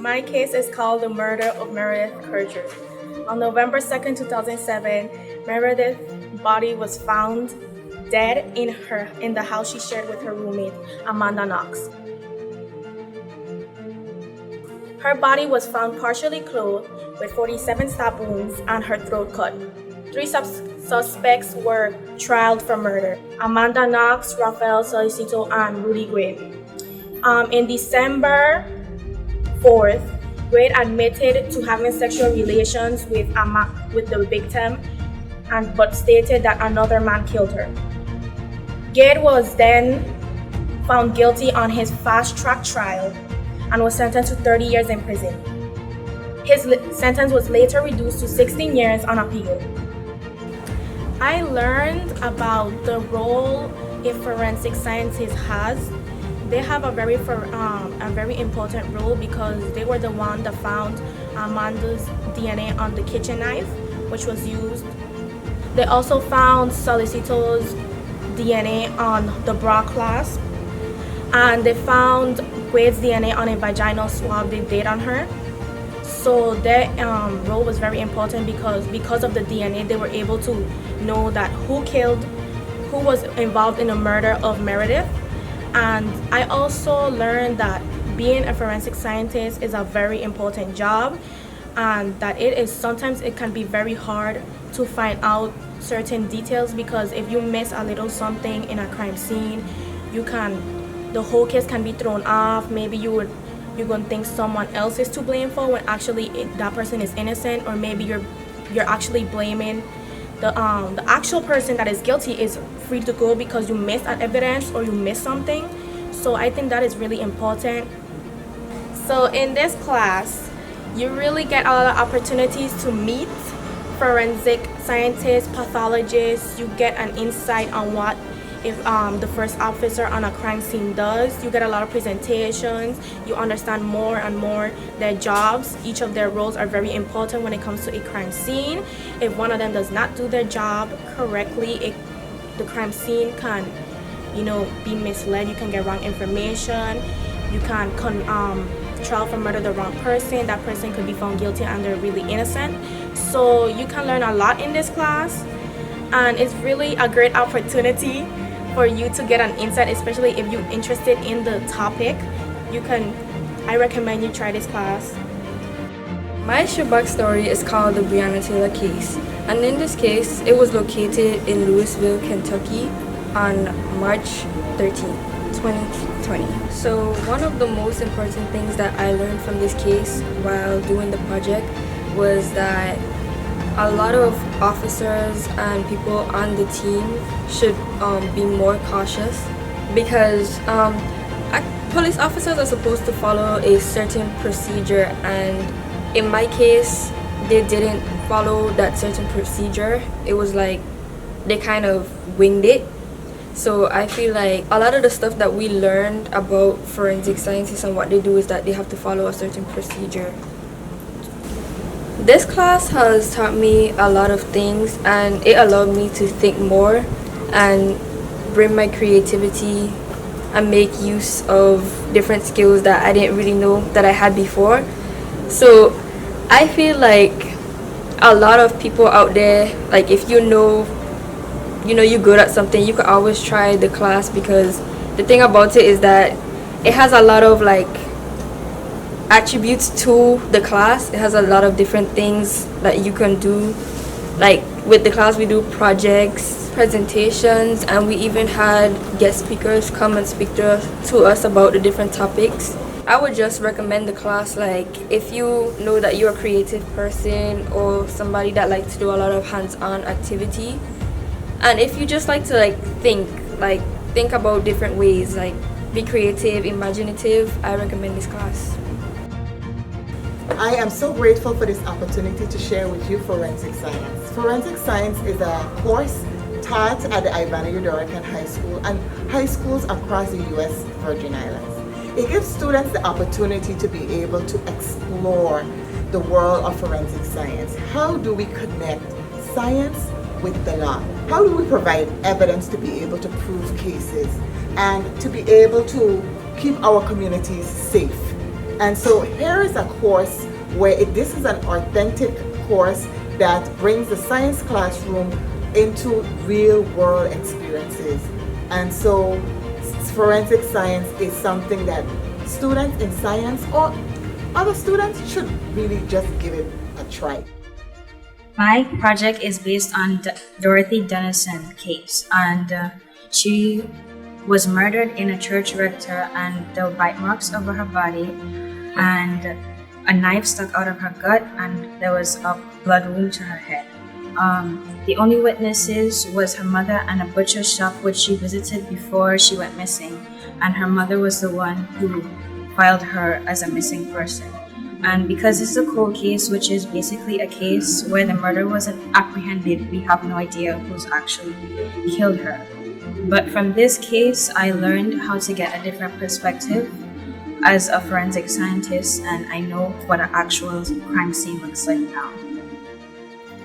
My case is called the murder of Meredith Kircher. On November 2nd, 2007, Meredith's body was found dead in the house she shared with her roommate, Amanda Knox. Her body was found partially clothed with 47 stab wounds and her throat cut. Three suspects were tried for murder: Amanda Knox, Rafael Solicito, and Rudy Gray. In December 4th, Gray admitted to having sexual relations with the victim, but stated that another man killed her. Gray was then found guilty on his fast-track trial and was sentenced to 30 years in prison. His sentence was later reduced to 16 years on appeal. I learned about the role a forensic scientist has. They have a very important role because they were the one that found Amanda's DNA on the kitchen knife, which was used. They also found Solicito's DNA on the bra clasp, and they found Grade's DNA on a vaginal swab they did on her. So their role was very important because of the DNA, they were able to know that who was involved in the murder of Meredith. And I also learned that being a forensic scientist is a very important job, and that sometimes it can be very hard to find out certain details, because if you miss a little something in a crime scene, the whole case can be thrown off. Maybe you're going to think someone else is to blame for when actually that person is innocent, or maybe you're actually blaming the actual person that is guilty is free to go because you missed an evidence or you missed something. So I think that is really important. So in this class, you really get a lot of opportunities to meet forensic scientists, pathologists. You get an insight on what the first officer on a crime scene does. You get a lot of presentations. You understand more and more their jobs. Each of their roles are very important when it comes to a crime scene. If one of them does not do their job correctly, the crime scene can, be misled. You can get wrong information. You can trial for murder the wrong person. That person could be found guilty and they're really innocent. So you can learn a lot in this class, and it's really a great opportunity for you to get an insight, especially if you're interested in the topic. I recommend you try this class. My showback story is called the Breonna Taylor case, and in this case, it was located in Louisville, Kentucky on March 13, 2020. So one of the most important things that I learned from this case while doing the project was that a lot of officers and people on the team should be more cautious, because police officers are supposed to follow a certain procedure, and in my case they didn't follow that certain procedure. It was like they kind of winged it. So I feel like a lot of the stuff that we learned about forensic scientists and what they do is that they have to follow a certain procedure. This class has taught me a lot of things, and it allowed me to think more and bring my creativity and make use of different skills that I didn't really know that I had before. So I feel like a lot of people out there, like if you're good at something, you could always try the class, because the thing about it is that it has a lot of attributes to the class. It has a lot of different things that you can do. Like with the class, we do projects, presentations, and we even had guest speakers come and speak to us about the different topics. I would just recommend the class, if you know that you're a creative person or somebody that likes to do a lot of hands-on activity, and if you just like to think about different ways, be creative, imaginative, I recommend this class. I am so grateful for this opportunity to share with you forensic science. Forensic science is a course taught at the Ivanna Eudora High School and high schools across the U.S. Virgin Islands. It gives students the opportunity to be able to explore the world of forensic science. How do we connect science with the law? How do we provide evidence to be able to prove cases and to be able to keep our communities safe And so here is a course where this is an authentic course that brings the science classroom into real world experiences. And so forensic science is something that students in science or other students should really just give it a try. My project is based on Dorothy Dennison case, and she was murdered in a church rector, and there were bite marks over her body, and a knife stuck out of her gut, and there was a blood wound to her head. The only witnesses was her mother and a butcher shop which she visited before she went missing, and her mother was the one who filed her as a missing person. And because this is a cold case, which is basically a case where the murder wasn't apprehended, we have no idea who's actually killed her. But from this case, I learned how to get a different perspective as a forensic scientist, and I know what an actual crime scene looks like now.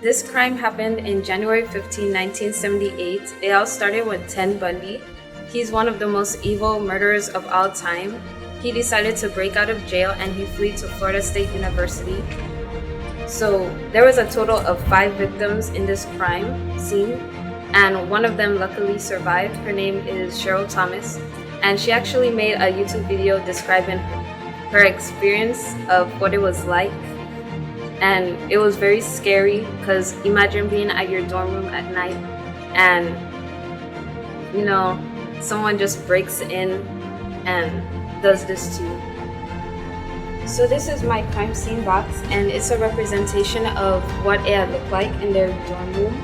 This crime happened in January 15, 1978. It all started with Ted Bundy. He's one of the most evil murderers of all time. He decided to break out of jail and he fled to Florida State University. So there was a total of 5 victims in this crime scene, and one of them luckily survived. Her name is Cheryl Thomas, and she actually made a YouTube video describing her experience of what it was like. And it was very scary because imagine being at your dorm room at night and someone just breaks in and does this to you. So this is my crime scene box, and it's a representation of what it had looked like in their dorm room.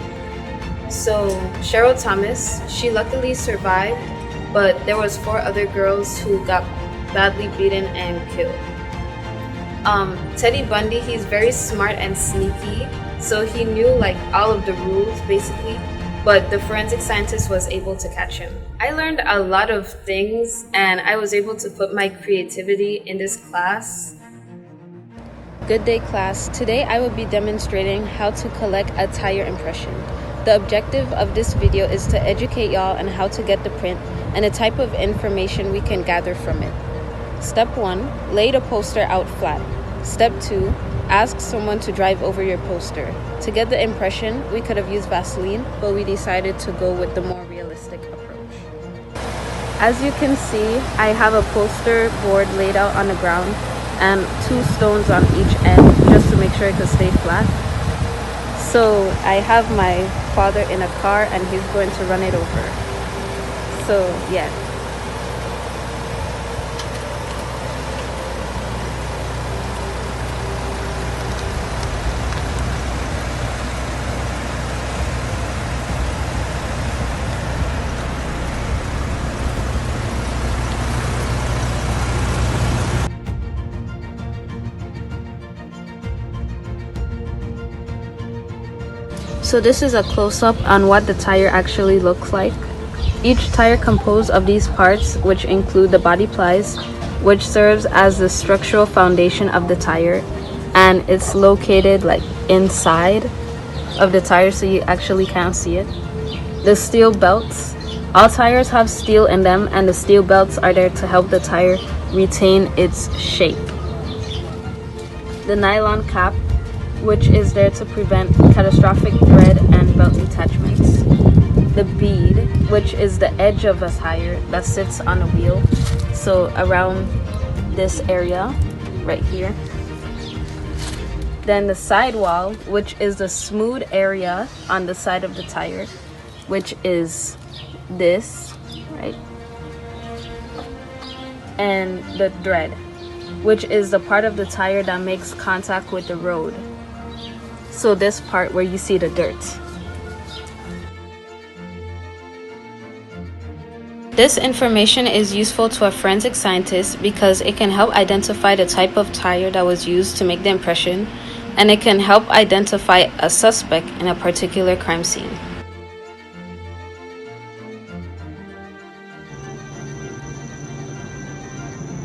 So Cheryl Thomas, she luckily survived, but there was 4 other girls who got badly beaten and killed. Teddy Bundy, he's very smart and sneaky, so he knew all of the rules basically, but the forensic scientist was able to catch him. I learned a lot of things, and I was able to put my creativity in this class. Good day, class. Today I will be demonstrating how to collect a tire impression. The objective of this video is to educate y'all on how to get the print and the type of information we can gather from it. Step 1, lay the poster out flat. Step 2, ask someone to drive over your poster. To get the impression, we could have used Vaseline, but we decided to go with the more realistic approach. As you can see, I have a poster board laid out on the ground and 2 stones on each end just to make sure it could stay flat. So I have my father in a car and he's going to run it over. So yeah. So this is a close-up on what the tire actually looks like. Each tire composed of these parts, which include the body plies, which serves as the structural foundation of the tire, and it's located inside of the tire, so you actually can't see it. The steel belts. All tires have steel in them, and the steel belts are there to help the tire retain its shape. The nylon cap, which is there to prevent catastrophic thread and belt detachments. The bead, which is the edge of a tire that sits on a wheel, so around this area right here. Then the sidewall, which is the smooth area on the side of the tire, which is this, right? And the thread, which is the part of the tire that makes contact with the road. So this part where you see the dirt. This information is useful to a forensic scientist because it can help identify the type of tire that was used to make the impression, and it can help identify a suspect in a particular crime scene.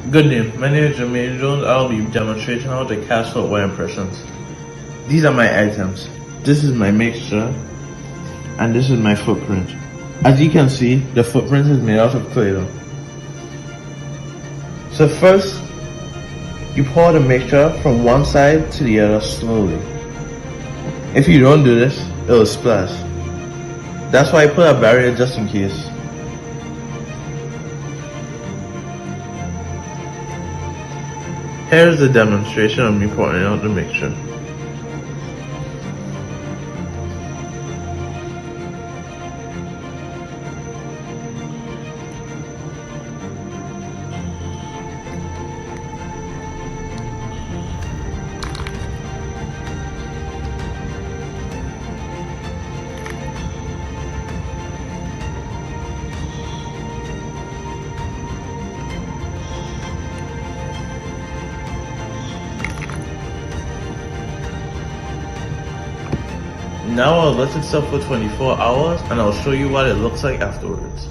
Good day, my name is Jermaine Jones. I'll be demonstrating how to cast footwear impressions. These are my items. This is my mixture, and this is my footprint. As you can see, the footprint is made out of clay. So first, You pour the mixture from one side to the other slowly. If you don't do this, it will splash. That's why I put a barrier just in case. Here's the demonstration of me pouring out the mixture. Now I'll let it sit for 24 hours and I'll show you what it looks like afterwards.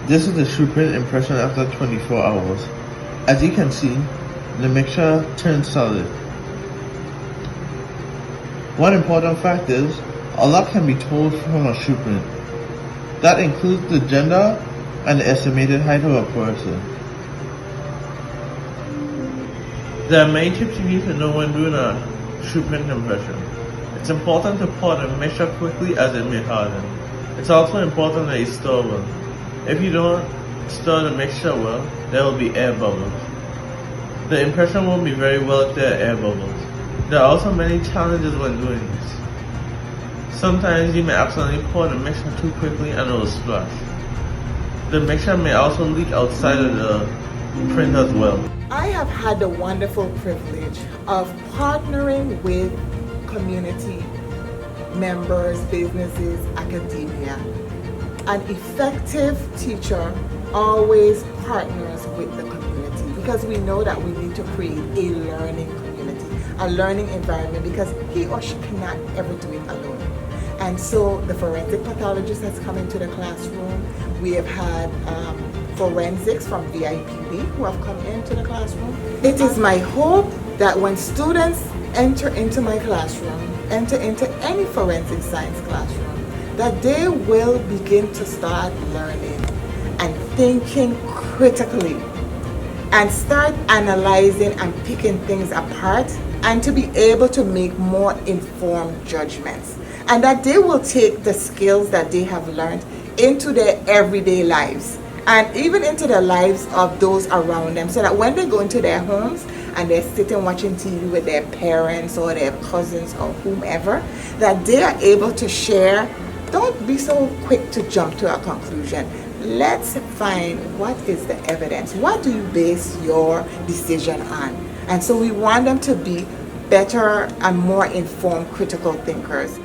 This is the shoe print impression after 24 hours. As you can see, the mixture turned solid. One important fact is, a lot can be told from a shoe print. That includes the gender and the estimated height of a person. There are many tips you need to know when doing a shoe print impression. It's important to pour the mixture quickly as it may harden. It's also important that you stir well. If you don't stir the mixture well, there will be air bubbles. The impression won't be very well if there are air bubbles. There are also many challenges when doing this. Sometimes you may accidentally pour the mixture too quickly and it will splash. The mixture may also leak outside of the print as well. I have had the wonderful privilege of partnering with community members, businesses, academia. An effective teacher always partners with the community because we know that we need to create a learning community, a learning environment, because he or she cannot ever do it alone. And so the forensic pathologist has come into the classroom. We have had forensics from VIPD who have come into the classroom. It is my hope that when students enter into my classroom, enter into any forensic science classroom, that they will begin to start learning and thinking critically and start analyzing and picking things apart and to be able to make more informed judgments. And that they will take the skills that they have learned into their everyday lives and even into the lives of those around them, so that when they go into their homes and they're sitting watching TV with their parents or their cousins or whomever, that they are able to share. Don't be so quick to jump to a conclusion. Let's find what is the evidence. What do you base your decision on? And so we want them to be better and more informed critical thinkers.